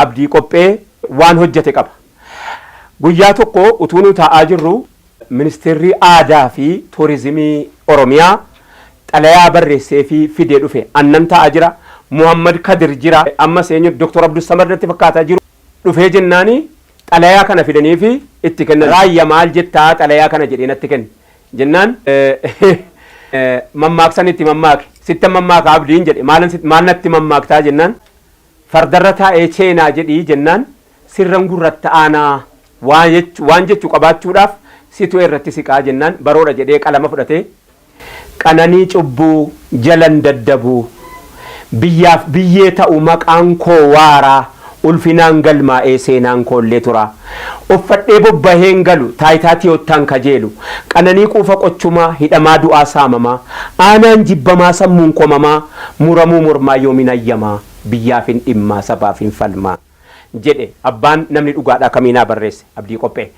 abdii qophee waan hojjete qaba. Guyyaa tokko utuu nu taa'aa jirru ministeerri aadaa fi tuurizimii Oromiyaa xalayaa barreessee fi fidee dhufe. Annan taa'aa jira. Muhammad Kadir jira. Amma seenyu Dr. Abdul Samad natti fakkaataa jiru. Dhufee jennaani xalayaa kana fidanii fi itti kennan. Raayya maal jettaa xalayaa kana jedhee natti kenni. Jennaan mammaaksan itti mammaake. Sitta mammaaka abdiin jedhe. Maal natti mammaaktaa jennaan. Fardarra taa'ee ceenaa jedhii jennaan. Sirran gurratti aanaa waan jechuu qabaachuudhaaf situ irratti siqaa jennaan. Baroodha jedhee qalama fudhatee qananii cubbuu jalan daddabuu biyyaaf biyyee ta'u maqaan koo waaraa ulfinaan galmaa'ee seenaan koollee tura. Uffadhee bobbaheen galu taayitaa tiyottaan kajeelu qananii quufa qochumaa hidhamaa du'aa saamamaa aanaan jibbamaa sammuun komamaa muramuu mormaa yoomin ayyamaa biyyaaf hin dhimmaa sabaaf hin falmaa jedhe abbaan namni dhugaadhaa kamiinaa barreesse abdii qophee.